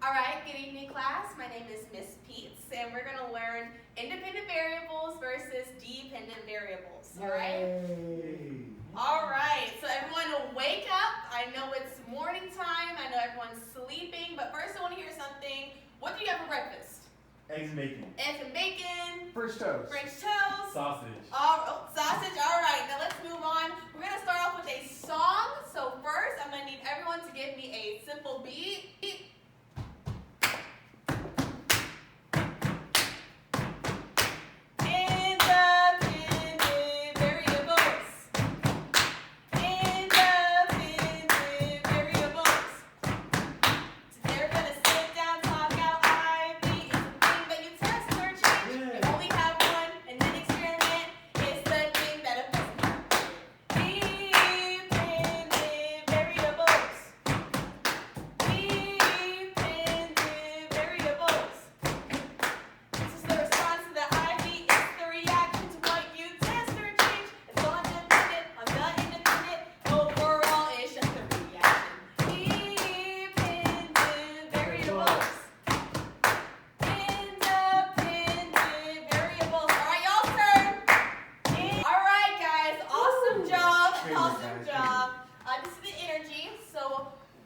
All right, good evening, class. My name is Miss Peets, and we're going to learn independent variables versus dependent variables. All right? Yay. All right, so everyone wake up. I know it's morning time. I know everyone's sleeping, but first I want to hear something. What do you have for breakfast? Eggs and bacon. Eggs and bacon. French toast. French toast. Sausage. Sausage. All right, now let's move on. We're going to start off with a song. So first, I'm going to need everyone to give me a simple beat.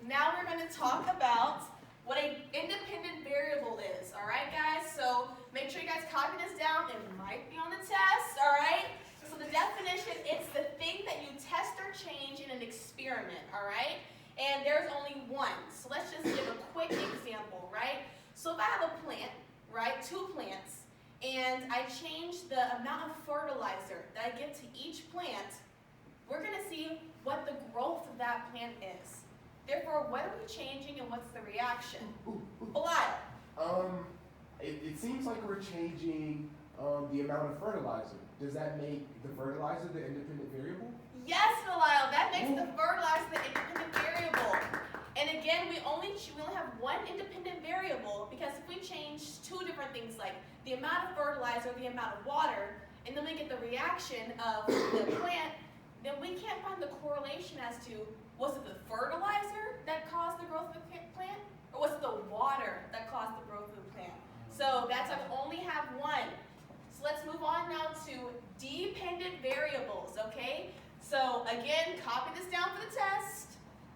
Now we're going to talk about what an independent variable is, all right, guys? So make sure you guys copy this down. It might be on the test, all right? So the definition, it's the thing that you test or change in an experiment, all right? And there's only one. So let's just give a quick example, right? So if I have a plant, right, 2 plants, and I change the amount of fertilizer that I give to each plant, we're going to see what the growth of that plant is. Therefore, what are we changing and what's the reaction? Belial. It seems like we're changing the amount of fertilizer. Does that make the fertilizer the independent variable? Yes, Belial, that makes the fertilizer the independent variable. And again, we only have one independent variable because if we change 2 different things like the amount of fertilizer, the amount of water, and then we get the reaction of the plant, then we can't find the correlation as to was it the fertilizer that caused the growth of the plant or was it the water that caused the growth of the plant? So that's why we only have one. So let's move on now to dependent variables, okay? So again, copy this down for the test.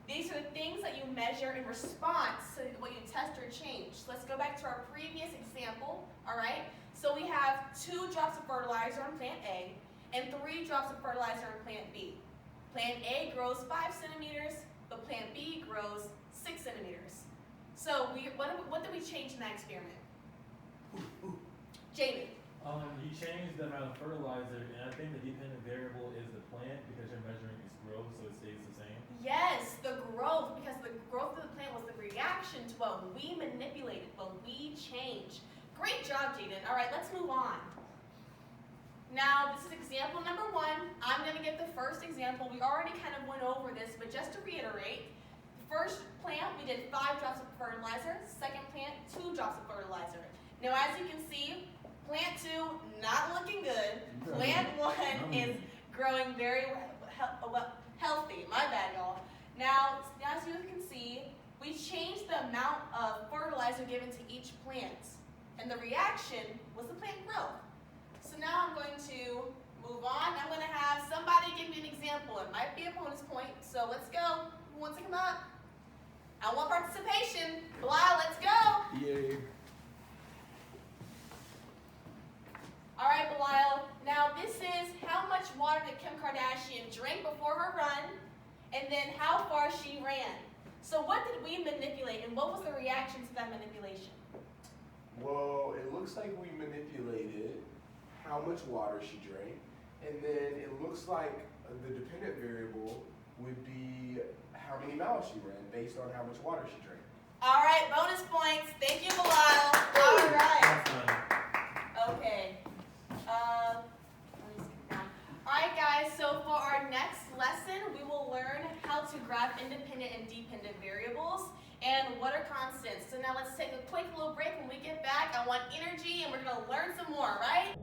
These are the things that you measure in response to what you test or change. So let's go back to our previous example, all right? So we have 2 drops of fertilizer on plant A and 3 drops of fertilizer on plant B. Plant A grows 5 centimeters, but plant B grows 6 centimeters. So what did we change in that experiment? Jamie. You change the amount of fertilizer, and I think the dependent variable is the plant because you're measuring its growth, so it stays the same. Yes, the growth, because the growth of the plant was the reaction to what we manipulated, what we changed. Great job, Jaden. All right, let's move on. Now, this is example number 1. I'm going to get the first example. We already kind of went over this, but just to reiterate, the first plant, we did 5 drops of fertilizer. Second plant, 2 drops of fertilizer. Now, as you can see, plant 2, not looking good. Plant 1 is growing very healthy. My bad, y'all. Now, as you can see, we changed the amount of fertilizer given to each plant. And the reaction was the plant growth. So now I'm going to move on. I'm going to have somebody give me an example. It might be a bonus point. So let's go. Who wants to come up? I want participation. Belial, let's go. Yay. All right, Belial. Now this is how much water did Kim Kardashian drink before her run, and then how far she ran. So what did we manipulate, and what was the reaction to that manipulation? Well, it looks like we manipulated how much water she drank, and then it looks like the dependent variable would be how many miles she ran based on how much water she drank. All right, bonus points. Thank you, Belial. All right. That's fine. Okay. Let me skip down. All right, guys. So for our next lesson, we will learn how to graph independent and dependent variables and what are constants. So now let's take a quick little break. When we get back, I want energy, and we're going to learn some more, right?